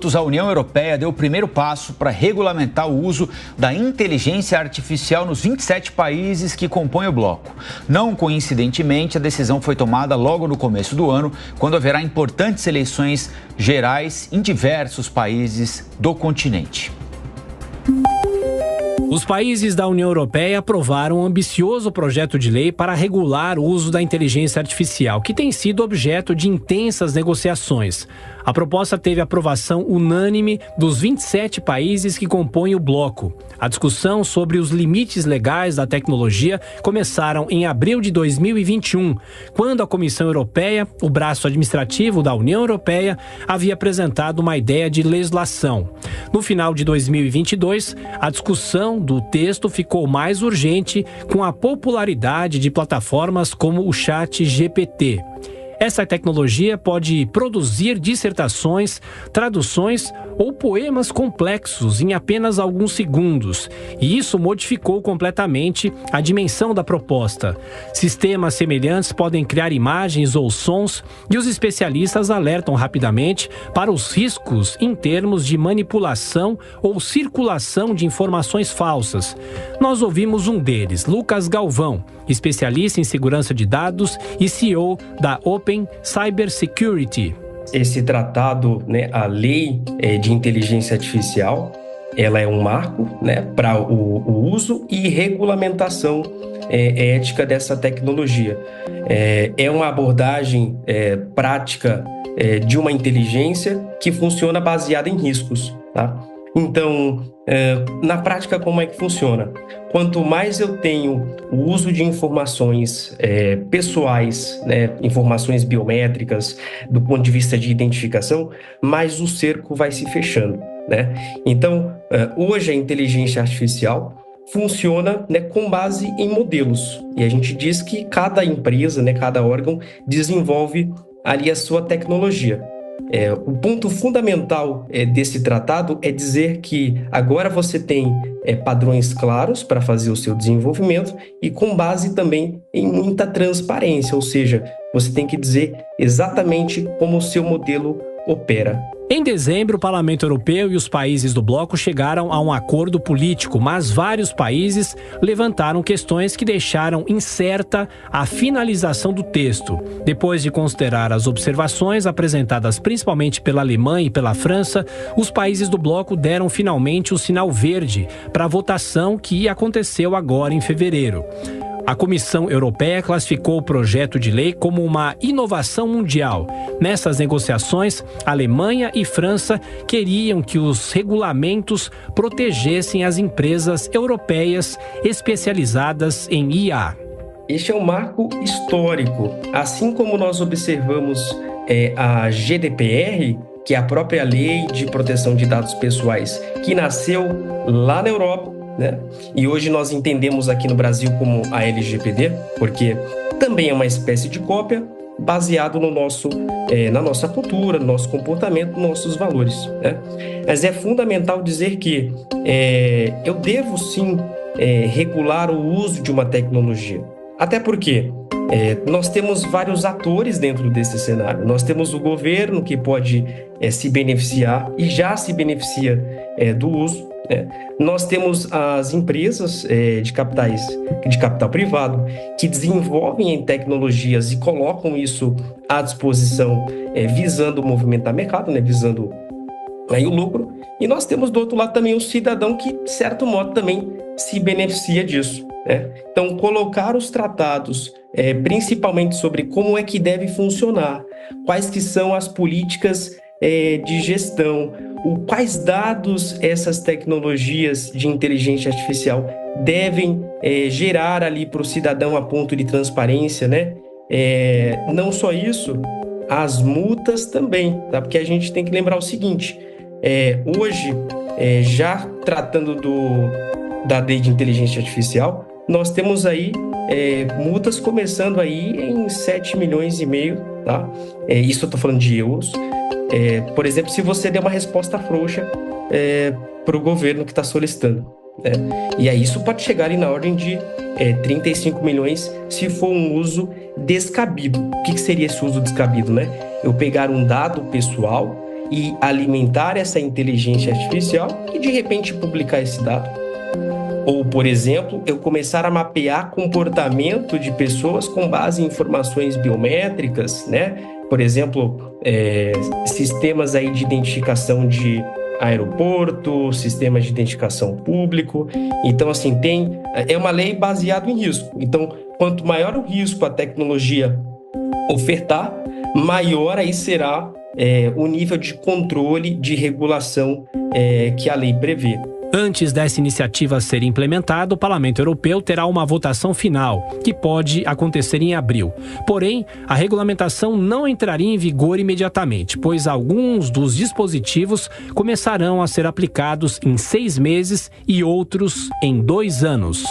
A União Europeia deu o primeiro passo para regulamentar o uso da inteligência artificial nos 27 países que compõem o bloco. Não coincidentemente, a decisão foi tomada logo no começo do ano, quando haverá importantes eleições gerais em diversos países do continente. Os países da União Europeia aprovaram um ambicioso projeto de lei para regular o uso da inteligência artificial, que tem sido objeto de intensas negociações. A proposta teve aprovação unânime dos 27 países que compõem o bloco. A discussão sobre os limites legais da tecnologia começaram em abril de 2021, quando a Comissão Europeia, o braço administrativo da União Europeia, havia apresentado uma ideia de legislação. No final de 2022, a discussão do texto ficou mais urgente com a popularidade de plataformas como o ChatGPT. Essa tecnologia pode produzir dissertações, traduções ou poemas complexos em apenas alguns segundos, e isso modificou completamente a dimensão da proposta. Sistemas semelhantes podem criar imagens ou sons, e os especialistas alertam rapidamente para os riscos em termos de manipulação ou circulação de informações falsas. Nós ouvimos um deles, Lucas Galvão, especialista em segurança de dados e CEO da Open Cybersecurity. Esse tratado, a lei de inteligência artificial, ela é um marco para o uso e regulamentação ética dessa tecnologia. É uma abordagem prática de uma inteligência que funciona baseada em riscos, tá? Então, na prática, como é que funciona? Quanto mais eu tenho o uso de informações pessoais, informações biométricas, do ponto de vista de identificação, mais o cerco vai se fechando, Então, hoje a inteligência artificial funciona com base em modelos. E a gente diz que cada empresa, cada órgão desenvolve ali a sua tecnologia. O ponto fundamental desse tratado é dizer que agora você tem padrões claros para fazer o seu desenvolvimento e com base também em muita transparência, ou seja, você tem que dizer exatamente como o seu modelo opera. Em dezembro, o Parlamento Europeu e os países do bloco chegaram a um acordo político, mas vários países levantaram questões que deixaram incerta a finalização do texto. Depois de considerar as observações apresentadas principalmente pela Alemanha e pela França, os países do bloco deram finalmente o sinal verde para a votação que aconteceu agora em fevereiro. A Comissão Europeia classificou o projeto de lei como uma inovação mundial. Nessas negociações, Alemanha e França queriam que os regulamentos protegessem as empresas europeias especializadas em IA. Este é um marco histórico. Assim como nós observamos a GDPR, que é a própria Lei de Proteção de Dados Pessoais, que nasceu lá na Europa, e hoje nós entendemos aqui no Brasil como a LGPD, porque também é uma espécie de cópia baseado no na nossa cultura, no nosso comportamento, nos nossos valores. Mas é fundamental dizer que eu devo sim regular o uso de uma tecnologia. Até porque nós temos vários atores dentro desse cenário. Nós temos o governo que pode se beneficiar e já se beneficia do uso. Nós temos as empresas de capital privado que desenvolvem tecnologias e colocam isso à disposição visando movimentar mercado, visando aí o lucro. E nós temos do outro lado também o cidadão que, de certo modo, também se beneficia disso. Então, colocar os tratados, principalmente sobre como é que deve funcionar, quais que são as políticas de gestão, quais dados essas tecnologias de inteligência artificial devem gerar ali para o cidadão a ponto de transparência, Não só isso, as multas também, tá? Porque a gente tem que lembrar o seguinte, hoje, já tratando da lei de inteligência artificial, nós temos aí multas começando aí em 7,5 milhões, tá? Isso eu estou falando de euros. Por exemplo, se você der uma resposta frouxa para o governo que está solicitando. E aí isso pode chegar ali na ordem de 35 milhões se for um uso descabido. O que seria esse uso descabido? Eu pegar um dado pessoal e alimentar essa inteligência artificial e de repente publicar esse dado. Ou, por exemplo, eu começar a mapear comportamento de pessoas com base em informações biométricas, né? Por exemplo, sistemas aí de identificação de aeroporto, sistemas de identificação público. Então, assim, é uma lei baseada em risco. Então, quanto maior o risco a tecnologia ofertar, maior aí será o nível de controle, de regulação que a lei prevê. Antes dessa iniciativa ser implementada, o Parlamento Europeu terá uma votação final, que pode acontecer em abril. Porém, a regulamentação não entraria em vigor imediatamente, pois alguns dos dispositivos começarão a ser aplicados em 6 meses e outros em 2 anos.